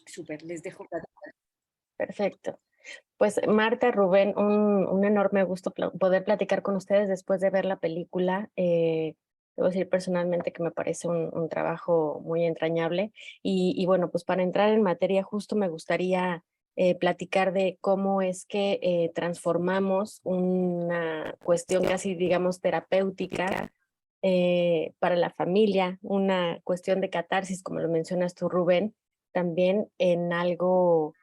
Súper, les dejo. Perfecto. Pues Marta, Rubén, un enorme gusto poder platicar con ustedes después de ver la película. Debo decir personalmente que me parece un trabajo muy entrañable. Y bueno, pues para entrar en materia, justo me gustaría platicar de cómo es que transformamos una cuestión casi, digamos, terapéutica para la familia, una cuestión de catarsis, como lo mencionas tú, Rubén, también en algo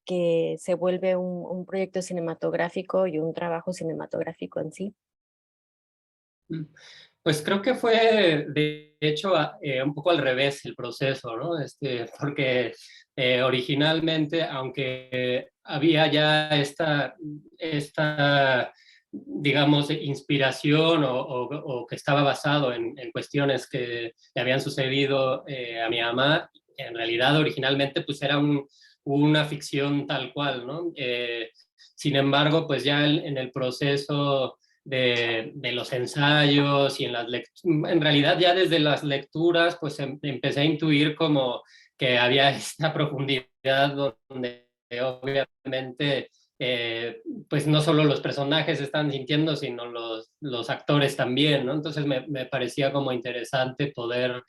que se vuelve un proyecto cinematográfico y un trabajo cinematográfico en sí. Mm. Pues creo que fue, de hecho, un poco al revés el proceso, ¿no? Porque originalmente, aunque había ya digamos, inspiración o que estaba basado en cuestiones que le habían sucedido a mi mamá, en realidad originalmente pues era una ficción tal cual, ¿no? Sin embargo, pues ya en el proceso de los ensayos y en realidad ya desde las lecturas pues empecé a intuir como que había esta profundidad donde obviamente pues no solo los personajes están sintiendo, sino los actores también, ¿no? Entonces me parecía como interesante poder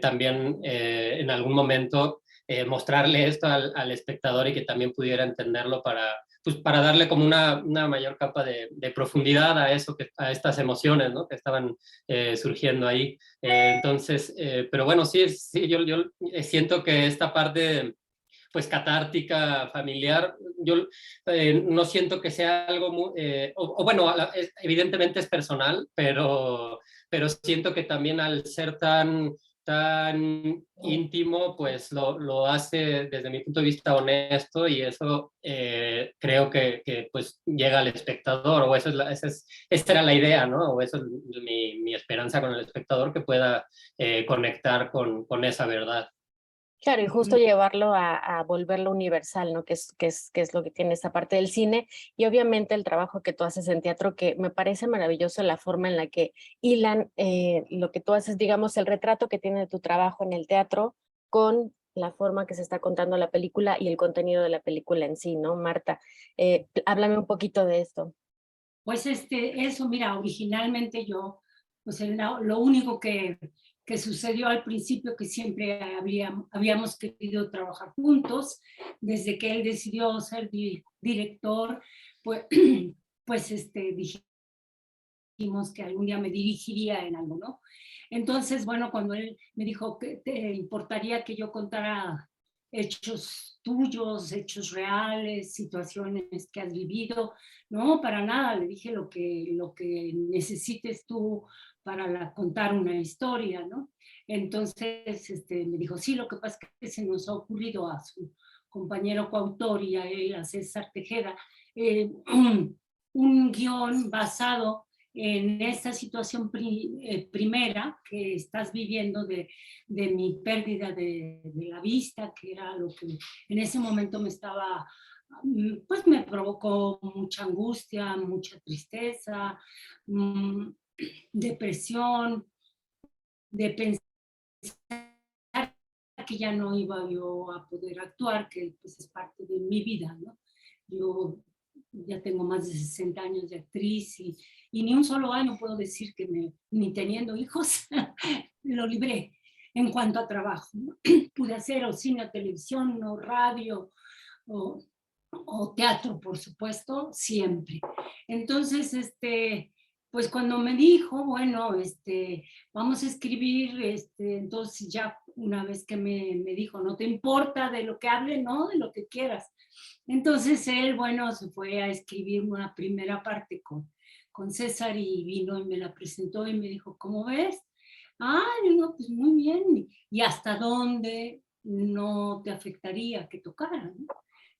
también en algún momento mostrarle esto al espectador y que también pudiera entenderlo pues para darle como una mayor capa de profundidad a eso, a estas emociones, ¿no? Que estaban surgiendo ahí. Entonces, pero bueno, sí yo siento que esta parte pues catártica, familiar, yo no siento que sea algo muy, o bueno, evidentemente es personal, pero siento que también al ser tan íntimo, pues lo hace desde mi punto de vista honesto y eso creo que pues llega al espectador o esa era la idea, ¿no? O eso es mi esperanza con el espectador, que pueda conectar con esa verdad. Claro, y justo llevarlo a volverlo universal, ¿no? Que es lo que tiene esta parte del cine. Y obviamente el trabajo que tú haces en teatro, que me parece maravilloso la forma en la que hilan lo que tú haces, digamos, el retrato que tiene tu trabajo en el teatro con la forma que se está contando la película y el contenido de la película en sí, ¿no? Marta, háblame un poquito de esto. Pues eso, mira, originalmente yo, pues lo único que sucedió al principio, que siempre habíamos querido trabajar juntos, desde que él decidió ser director, pues, pues dijimos que algún día me dirigiría en algo, ¿no? Entonces, bueno, cuando él me dijo que te importaría que yo contara hechos tuyos, hechos reales, situaciones que has vivido, no, para nada, le dije lo que necesites tú para contar una historia, ¿no? Entonces me dijo, sí, lo que pasa es que se nos ha ocurrido a su compañero coautor y a él, a César Tejeda, un guión basado en esta situación primera que estás viviendo de mi pérdida de la vista, que era lo que en ese momento pues me provocó mucha angustia, mucha tristeza, depresión, de pensar que ya no iba yo a poder actuar, que pues es parte de mi vida, ¿no? Yo ya tengo más de 60 años de actriz y ni un solo año puedo decir que ni teniendo hijos lo libré en cuanto a trabajo, ¿no? Pude hacer o cine o televisión o radio o, o teatro, por supuesto, siempre. Entonces, pues cuando me dijo, bueno, vamos a escribir, entonces ya una vez que me dijo, no te importa de lo que hable, no, de lo que quieras. Entonces él, bueno, se fue a escribir una primera parte con César y vino y me la presentó y me dijo, ¿cómo ves? Ah, digo, pues muy bien. ¿Y hasta dónde no te afectaría que tocara? ¿No?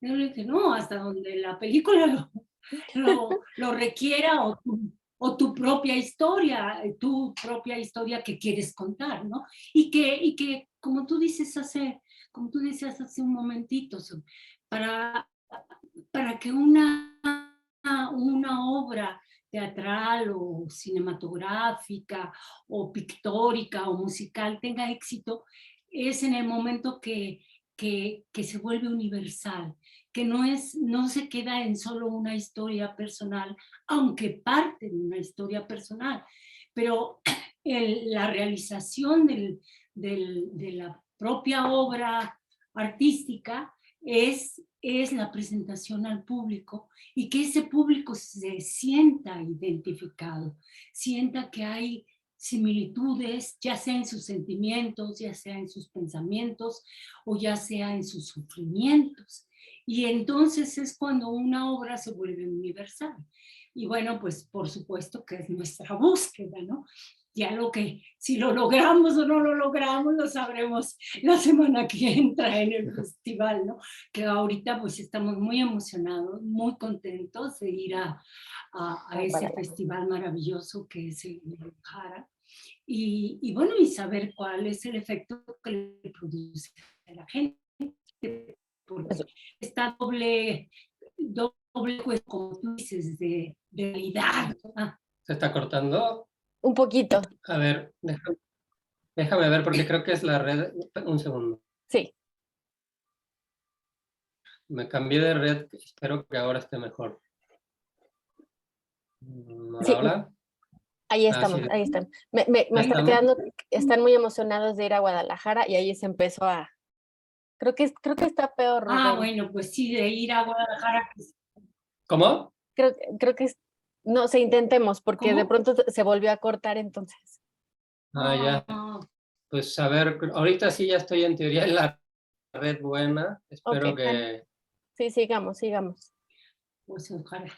Yo le dije, no, hasta donde la película lo requiera o tu propia historia que quieres contar, ¿no? Y que como tú decías hace un momentito, para, para que una obra teatral o cinematográfica o pictórica o musical tenga éxito, es en el momento que se vuelve universal, que no se queda en solo una historia personal, aunque parte de una historia personal, pero la realización de la propia obra artística es la presentación al público y que ese público se sienta identificado, sienta que hay similitudes, ya sea en sus sentimientos, ya sea en sus pensamientos o ya sea en sus sufrimientos. Y entonces es cuando una obra se vuelve universal. Y bueno, pues por supuesto que es nuestra búsqueda, ¿no? Ya si lo logramos o no lo logramos, lo sabremos la semana que entra en el festival, ¿no? Que ahorita pues estamos muy emocionados, muy contentos de ir a ese festival maravilloso que es el Guadalajara. Y bueno, y saber cuál es el efecto que le produce a la gente, porque está doble pues, como tú dices, de realidad. ¿Se está cortando? Un poquito. A ver, déjame ver porque creo que es la red. Un segundo. Sí. Me cambié de red, espero que ahora esté mejor. ¿Hola, sí. hola? Ahí estamos, sí. ahí están. Me está quedando, están muy emocionados de ir a Guadalajara y ahí se empezó a... Creo que está peor, Rubén. Bueno, pues sí, de ir a Guadalajara. Pues, ¿Cómo? Creo que no, intentemos, porque ¿cómo? de pronto se volvió a cortar entonces. Ya. Pues a ver, ahorita sí ya estoy en teoría en la red buena. Espero que... Sí, sigamos. Pues ojalá.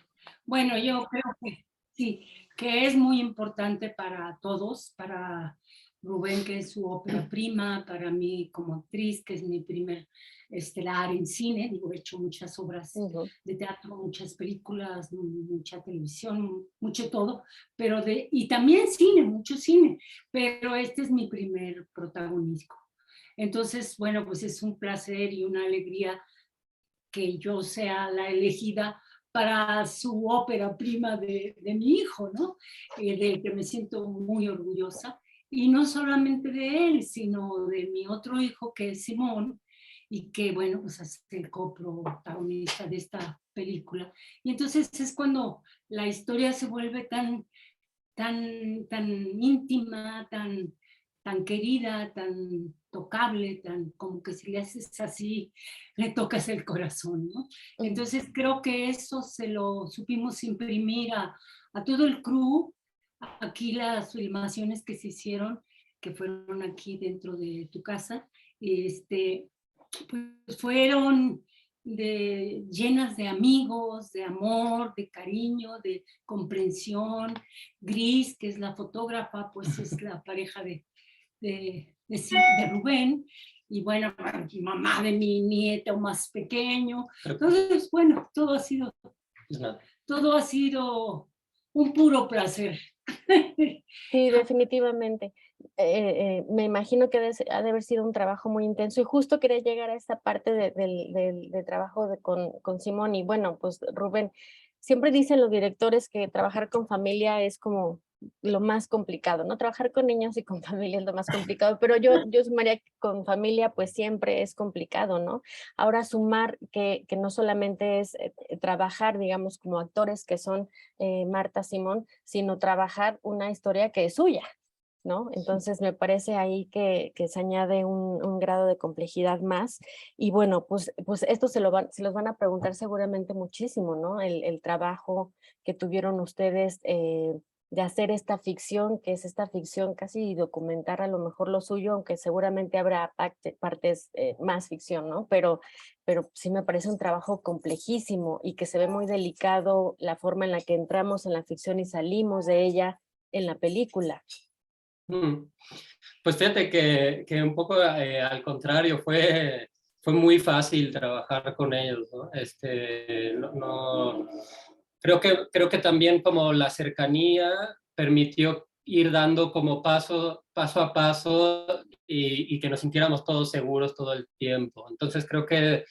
Bueno, yo creo que sí, que es muy importante para todos, para Rubén, que es su ópera prima, para mí como actriz, que es mi primer estelar en cine. Digo, he hecho muchas obras de teatro, muchas películas, mucha televisión, mucho todo, pero y también cine, mucho cine, pero este es mi primer protagonismo. Entonces, bueno, pues es un placer y una alegría que yo sea la elegida para su ópera prima de mi hijo, ¿no? Del que me siento muy orgullosa. Y no solamente de él, sino de mi otro hijo, que es Simón, y que, bueno, pues es el coprotagonista de esta película. Y entonces es cuando la historia se vuelve tan íntima, tan querida, tan tocable, tan como que si le haces así, le tocas el corazón, ¿no? Entonces creo que eso se lo supimos imprimir a todo el crew. Aquí las filmaciones que se hicieron, que fueron aquí dentro de tu casa, pues fueron llenas de amigos, de amor, de cariño, de comprensión. Gris, que es la fotógrafa, pues es la pareja de Rubén, y bueno, mamá de mi nieto más pequeño. Entonces, bueno, todo ha sido un puro placer. Sí, definitivamente. Me imagino que ha de haber sido un trabajo muy intenso y justo quería llegar a esta parte del trabajo con Simón. Y bueno, pues Rubén, siempre dicen los directores que trabajar con familia es como lo más complicado, ¿no? Trabajar con niños y con familia es lo más complicado, pero yo sumaría que con familia pues siempre es complicado, ¿no? Ahora sumar que no solamente es trabajar, digamos, como actores que son Marta, Simón, sino trabajar una historia que es suya, ¿no? Entonces me parece ahí que se añade un grado de complejidad más. Y bueno, pues esto se los van a preguntar seguramente muchísimo, ¿no? El trabajo que tuvieron ustedes de hacer esta ficción, que es esta ficción casi documentar a lo mejor lo suyo, aunque seguramente habrá partes más ficción, ¿no? Pero sí me parece un trabajo complejísimo y que se ve muy delicado la forma en la que entramos en la ficción y salimos de ella en la película. Pues fíjate que un poco al contrario, fue muy fácil trabajar con ellos, ¿no? Creo que también como la cercanía permitió ir dando como paso a paso y que nos sintiéramos todos seguros todo el tiempo. Entonces creo que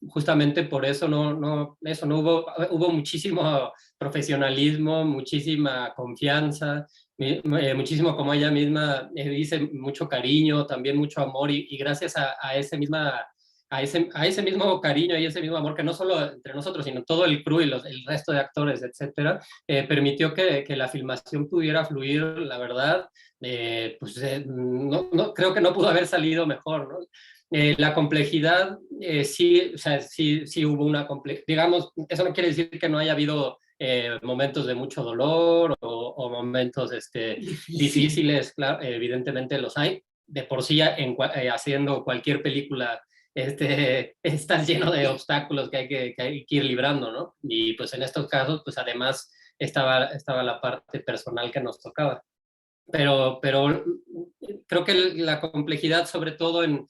justamente por eso no hubo muchísimo profesionalismo, muchísima confianza, Muchísimo, como ella misma dice, mucho cariño, también mucho amor, y gracias a ese mismo cariño y ese mismo amor, que no solo entre nosotros, sino todo el crew y el resto de actores, etcétera, permitió que la filmación pudiera fluir, la verdad. Creo que no pudo haber salido mejor, ¿no? La complejidad, sí, o sea, sí hubo una complejidad, digamos, eso no quiere decir que no haya habido momentos de mucho dolor o momentos difíciles, claro, evidentemente los hay. De por sí, haciendo cualquier película, estás lleno de obstáculos que hay que ir librando, ¿no? Y pues en estos casos, pues además estaba la parte personal que nos tocaba. Pero creo que la complejidad, sobre todo en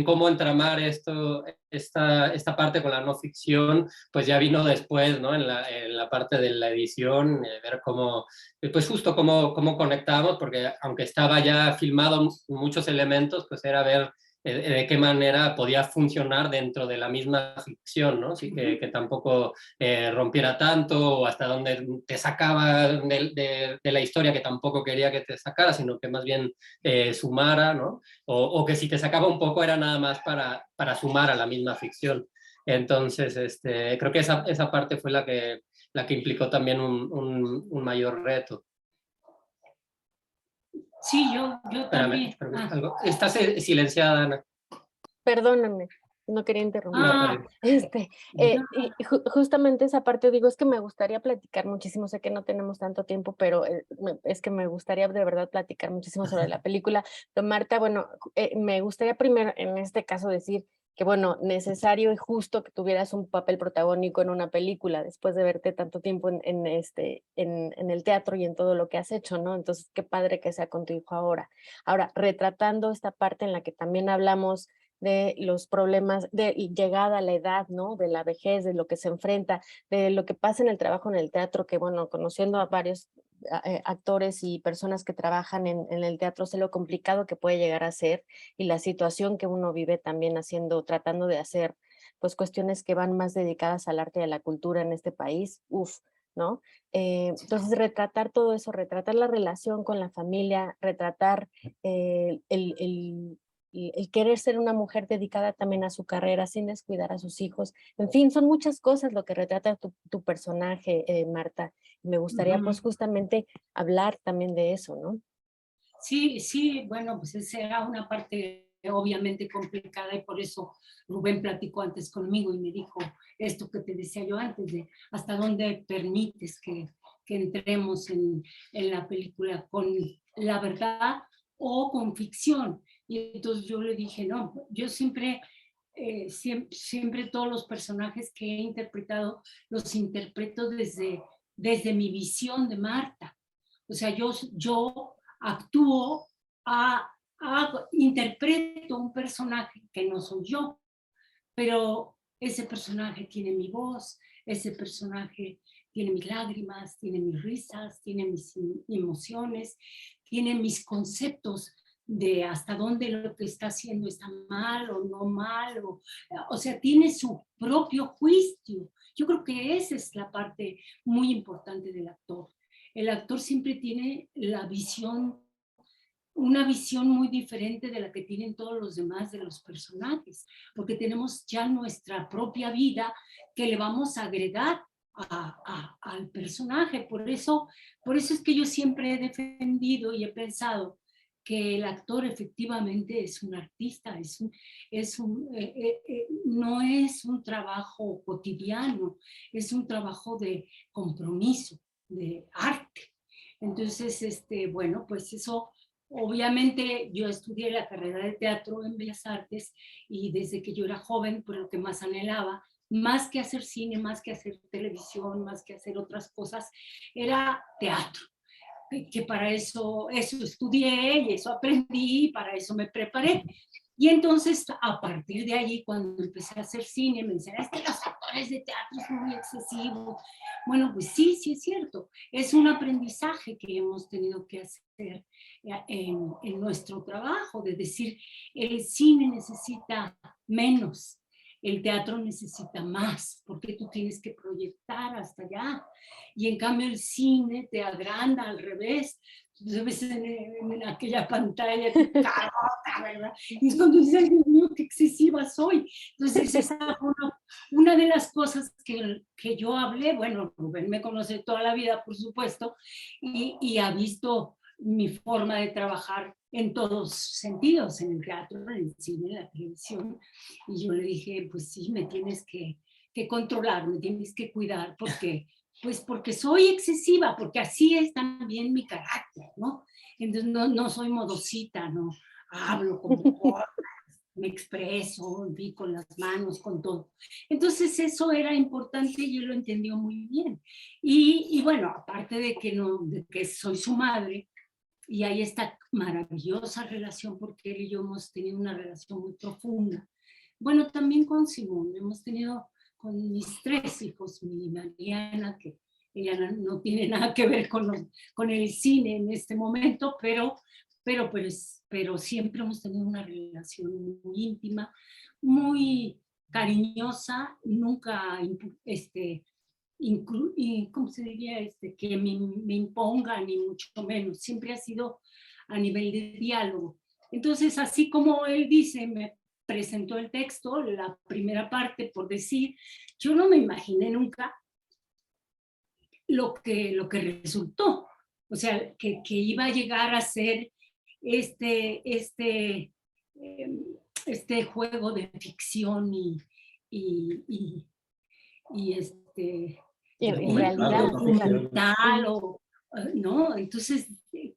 cómo entramar esta parte con la no ficción, pues ya vino después, ¿no? En la parte de la edición, ver cómo, pues justo cómo conectamos, porque aunque estaba ya filmado muchos elementos, pues era ver de qué manera podía funcionar dentro de la misma ficción, ¿no? Así que tampoco rompiera tanto, o hasta dónde te sacaba de la historia que tampoco quería que te sacara, sino que más bien sumara, ¿no? O que si te sacaba un poco era nada más para sumar a la misma ficción. Entonces, creo que esa parte fue la que implicó también un mayor reto. Sí, yo Espérame, también. estás silenciada, Ana. Perdóname, no quería interrumpir. No, está bien. Y justamente esa parte, digo, es que me gustaría platicar muchísimo, sé que no tenemos tanto tiempo, pero es que me gustaría de verdad platicar muchísimo sobre la película. Pero Marta, bueno, me gustaría primero en este caso decir que, bueno, necesario y justo que tuvieras un papel protagónico en una película después de verte tanto tiempo en el teatro y en todo lo que has hecho, ¿no? Entonces, qué padre que sea con tu hijo ahora. Ahora, retratando esta parte en la que también hablamos de los problemas de llegada a la edad, ¿no? De la vejez, de lo que se enfrenta, de lo que pasa en el trabajo en el teatro, que bueno, conociendo a varios actores y personas que trabajan en el teatro, sé lo complicado que puede llegar a ser y la situación que uno vive también tratando de hacer, pues cuestiones que van más dedicadas al arte y a la cultura en este país, uf, ¿no? Entonces, retratar todo eso, retratar la relación con la familia, retratar el querer ser una mujer dedicada también a su carrera sin descuidar a sus hijos. En fin, son muchas cosas lo que retrata tu personaje, Marta. Me gustaría pues justamente hablar también de eso, ¿no? Sí, sí, bueno, pues esa era una parte obviamente complicada y por eso Rubén platicó antes conmigo y me dijo esto que te decía yo antes, de hasta dónde permites que entremos en la película con la verdad o con ficción. Y entonces yo le dije, no, yo siempre todos los personajes que he interpretado los interpreto desde mi visión de Marta. O sea, yo actúo, interpreto un personaje que no soy yo, pero ese personaje tiene mi voz, ese personaje tiene mis lágrimas, tiene mis risas, tiene mis emociones, tiene mis conceptos de hasta dónde lo que está haciendo está mal o no mal, o sea, tiene su propio juicio. Yo creo que esa es la parte muy importante del actor. El actor siempre tiene una visión muy diferente de la que tienen todos los demás de los personajes, porque tenemos ya nuestra propia vida que le vamos a agregar al personaje. Por eso es que yo siempre he defendido y he pensado que el actor efectivamente es un artista, no es un trabajo cotidiano, es un trabajo de compromiso, de arte. Entonces, bueno, pues eso, obviamente yo estudié la carrera de teatro en Bellas Artes y desde que yo era joven, pues lo que más anhelaba, más que hacer cine, más que hacer televisión, más que hacer otras cosas, era teatro. Que para eso estudié y eso aprendí y para eso me preparé. Y entonces, a partir de allí, cuando empecé a hacer cine, me decían, es que los actores de teatro son muy excesivos. Bueno, pues sí, sí es cierto. Es un aprendizaje que hemos tenido que hacer en nuestro trabajo, de decir, el cine necesita menos, el teatro necesita más, porque tú tienes que proyectar hasta allá. Y en cambio el cine te agranda al revés. Entonces ves en aquella pantalla tu carota, ¿verdad? Y es cuando dices, ay, Dios mío, qué excesiva soy. Entonces esa fue una de las cosas que yo hablé. Bueno, Rubén me conoce toda la vida, por supuesto, y ha visto mi forma de trabajar en todos sentidos, en el teatro, en el cine, en la televisión. Y yo le dije, pues sí, me tienes que controlar, me tienes que cuidar, porque pues porque soy excesiva, porque así es también mi carácter, ¿no? Entonces no soy modosita, no hablo como me expreso, vi con las manos, con todo. Entonces eso era importante y él lo entendió muy bien. Y bueno, aparte de que soy su madre, y hay esta maravillosa relación, porque él y yo hemos tenido una relación muy profunda. Bueno, también con Simón, hemos tenido con mis 3 hijos, mi Mariana, que ella no tiene nada que ver con el cine en este momento, pero siempre hemos tenido una relación muy íntima, muy cariñosa, nunca ¿cómo se diría? Que me imponga, ni mucho menos. Siempre ha sido a nivel de diálogo. Entonces, así como él dice, me presentó el texto, la primera parte, por decir, yo no me imaginé nunca lo que resultó. O sea, que iba a llegar a ser este juego de ficción y En realidad, documental, ¿no? Entonces,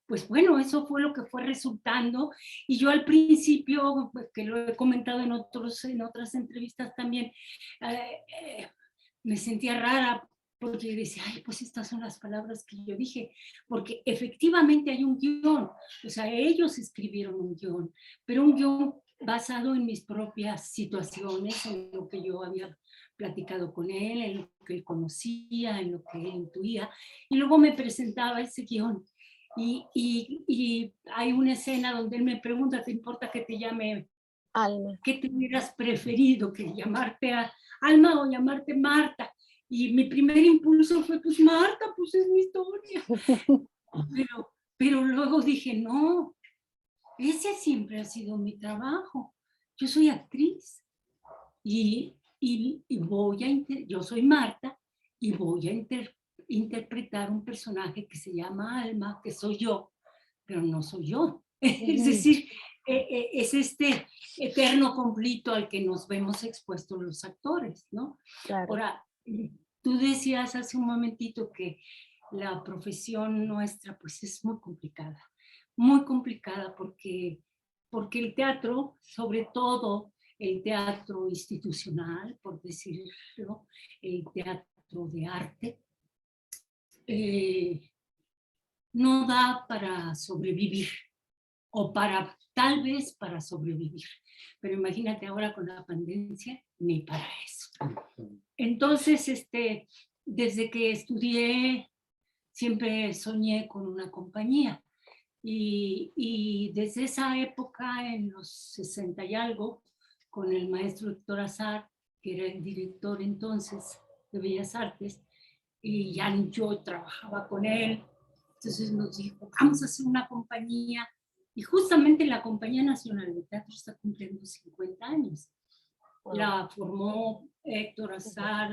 pues bueno, eso fue lo que fue resultando. Y yo al principio, pues, que lo he comentado en otras entrevistas también, me sentía rara porque decía, ay, pues estas son las palabras que yo dije, porque efectivamente hay un guión, o sea, ellos escribieron un guión, pero un guión basado en mis propias situaciones, en lo que yo había platicado con él, en lo que él conocía, en lo que él intuía, y luego me presentaba ese guión. Y hay una escena donde él me pregunta, ¿te importa que te llame Alma? ¿Qué te hubieras preferido? ¿Que llamarte a Alma o llamarte Marta? Y mi primer impulso fue, pues Marta, pues es mi historia. Pero luego dije, no, ese siempre ha sido mi trabajo. Yo soy actriz y yo soy Marta y voy a interpretar un personaje que se llama Alma, que soy yo, pero no soy yo. Es decir, es este eterno conflicto al que nos vemos expuestos los actores, ¿no? Claro. Ahora, tú decías hace un momentito que la profesión nuestra pues es muy complicada porque el teatro, sobre todo el teatro institucional, por decirlo, el teatro de arte, no da para sobrevivir, o tal vez para sobrevivir. Pero imagínate ahora con la pandemia, ni para eso. Entonces, desde que estudié, siempre soñé con una compañía. Y desde esa época, en los 60 y algo, con el maestro Héctor Azar, que era el director entonces de Bellas Artes, y ya yo trabajaba con él, entonces nos dijo, vamos a hacer una compañía, y justamente la Compañía Nacional de Teatro está cumpliendo 50 años. Wow. La formó Héctor Azar,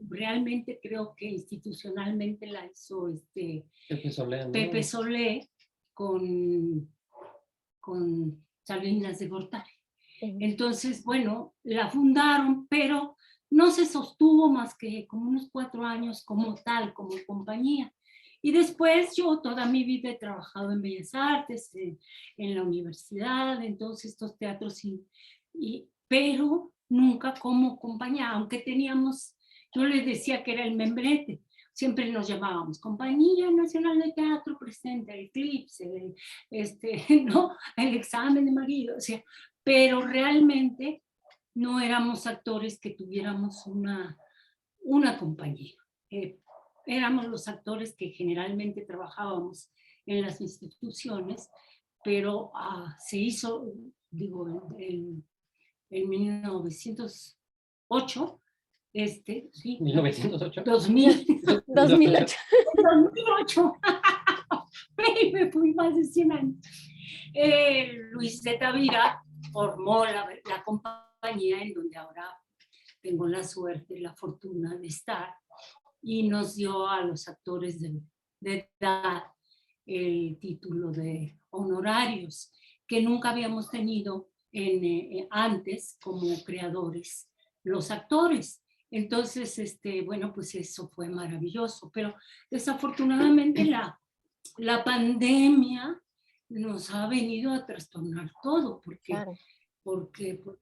realmente creo que institucionalmente la hizo Pepe Solé, ¿no? Pepe Solé con Salinas de Gortari. Entonces, bueno, la fundaron, pero no se sostuvo más que como unos 4 años como tal, como compañía. Y después yo toda mi vida he trabajado en Bellas Artes, en la universidad, en todos estos teatros, pero nunca como compañía, aunque teníamos, yo les decía que era el membrete, siempre nos llamábamos Compañía Nacional de Teatro presenta el Eclipse, ¿no? El Examen de marido, o sea, pero realmente no éramos actores que tuviéramos una compañía. Éramos los actores que generalmente trabajábamos en las instituciones, pero se hizo, digo, en 1900, 2008, sí, 1908. 2000, 2008. 2008, me fui más de 100 años. Luis de Tavira formó la compañía en donde ahora tengo la suerte, la fortuna de estar, y nos dio a los actores de edad el título de honorarios, que nunca habíamos tenido antes como creadores los actores. Entonces, bueno, pues eso fue maravilloso, pero desafortunadamente la pandemia nos ha venido a trastornar todo, Claro. porque pues,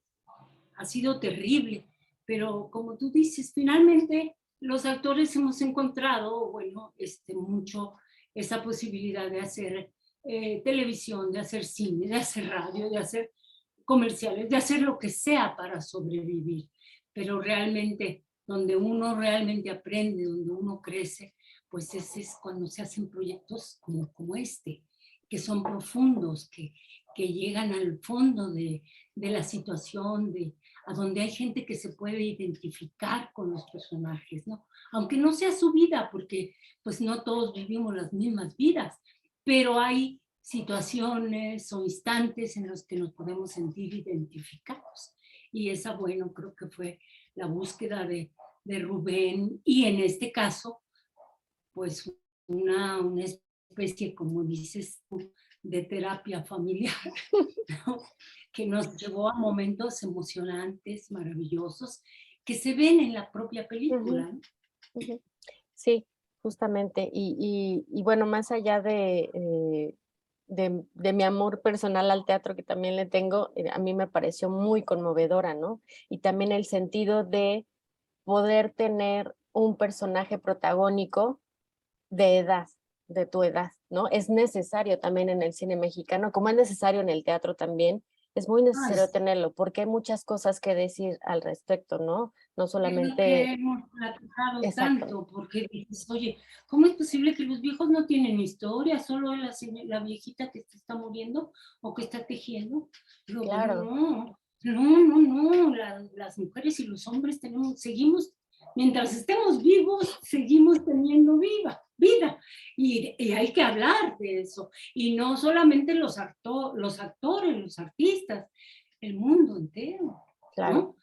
ha sido terrible, pero como tú dices, finalmente los actores hemos encontrado, bueno, mucho esa posibilidad de hacer televisión, de hacer cine, de hacer radio, de hacer comerciales, de hacer lo que sea para sobrevivir, pero realmente donde uno realmente aprende, donde uno crece, pues ese es cuando se hacen proyectos como este, que son profundos, que llegan al fondo de la situación, a donde hay gente que se puede identificar con los personajes, ¿no? Aunque no sea su vida, porque pues no todos vivimos las mismas vidas, pero hay situaciones o instantes en los que nos podemos sentir identificados. Y esa, bueno, creo que fue la búsqueda de Rubén, y en este caso, pues una especie, como dices tú, de terapia familiar, ¿no? Que nos llevó a momentos emocionantes, maravillosos, que se ven en la propia película, ¿no? Sí, justamente. Y bueno, más allá de mi amor personal al teatro que también le tengo, a mí me pareció muy conmovedora, ¿no? Y también el sentido de poder tener un personaje protagónico de edad, de tu edad, ¿no? Es necesario también en el cine mexicano, como es necesario en el teatro también, es muy necesario tenerlo, porque hay muchas cosas que decir al respecto, ¿no? No Es lo que solamente... hemos platicado Exacto. tanto, porque dices, oye, ¿cómo es posible que los viejos no tienen historia? Solo la viejita que se está muriendo o que está tejiendo. Pero Claro. bueno, no, las mujeres y los hombres seguimos, mientras estemos vivos, seguimos teniendo vida. Y hay que hablar de eso. Y no solamente los actores, los artistas, el mundo entero, Claro. ¿no?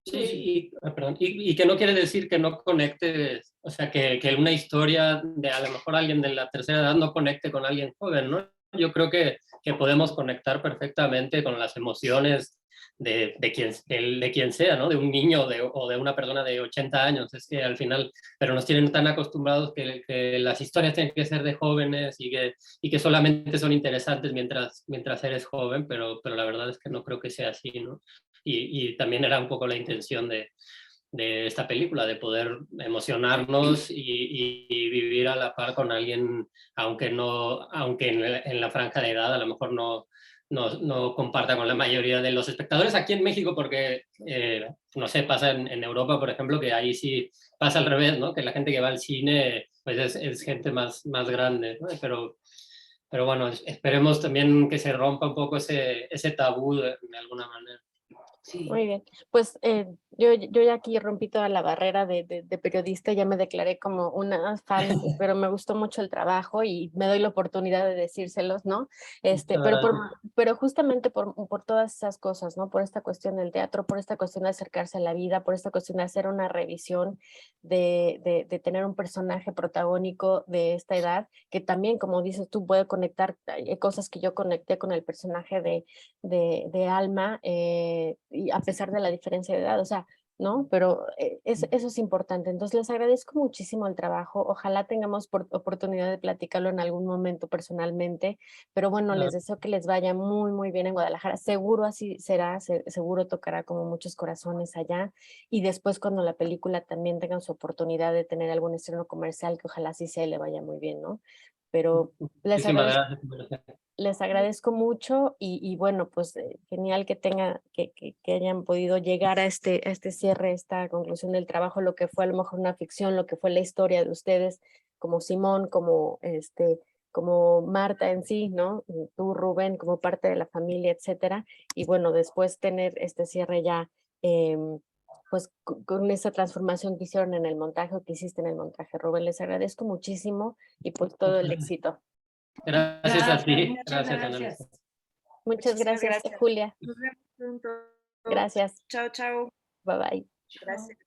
Sí, perdón, y que no quiere decir que no conecte, o sea, que una historia de a lo mejor alguien de la tercera edad no conecte con alguien joven, ¿no? Yo creo que podemos conectar perfectamente con las emociones de quien sea, ¿no? De un niño o de una persona de 80 años, es que al final, pero nos tienen tan acostumbrados que las historias tienen que ser de jóvenes y que solamente son interesantes mientras eres joven, pero la verdad es que no creo que sea así, ¿no? Y también era un poco la intención de esta película, de poder emocionarnos y vivir a la par con alguien, aunque en la franja de edad a lo mejor no comparta con la mayoría de los espectadores aquí en México, porque, no sé, pasa en Europa, por ejemplo, que ahí sí pasa al revés, ¿no? Que la gente que va al cine pues es gente más grande, ¿no? Pero bueno, esperemos también que se rompa un poco ese tabú de alguna manera. Sí. Muy bien, pues yo ya aquí rompí toda la barrera de periodista, ya me declaré como una fan, pero me gustó mucho el trabajo y me doy la oportunidad de decírselos, ¿no? Pero justamente por todas esas cosas, ¿no? Por esta cuestión del teatro, por esta cuestión de acercarse a la vida, por esta cuestión de hacer una revisión, de tener un personaje protagónico de esta edad, que también, como dices tú, puede conectar, hay cosas que yo conecté con el personaje de Alma, y a pesar de la diferencia de edad, o sea, ¿no? Pero eso es importante. Entonces, les agradezco muchísimo el trabajo. Ojalá tengamos oportunidad de platicarlo en algún momento personalmente, pero bueno, les deseo que les vaya muy, muy bien en Guadalajara. Seguro así será, seguro tocará como muchos corazones allá. Y después, cuando la película también tenga su oportunidad de tener algún estreno comercial, que ojalá sí sea y le vaya muy bien, ¿no? Pero les Muchísimas agradezco. gracias. Les agradezco mucho y bueno, pues genial que hayan podido llegar a este cierre, a esta conclusión del trabajo, lo que fue a lo mejor una ficción, lo que fue la historia de ustedes, como Simón, como Marta en sí, ¿no? Tú, Rubén, como parte de la familia, etcétera. Y bueno, después tener este cierre ya pues con esa transformación que hicieron en el montaje, o que hiciste en el montaje, Rubén. Les agradezco muchísimo y pues todo el éxito. Gracias a ti. Muchas Gracias, Ana gracias. Luisa. Muchas Muchísimas gracias, gracias. Julia. Nos vemos pronto. Gracias. Chao, chao. Bye bye. Gracias.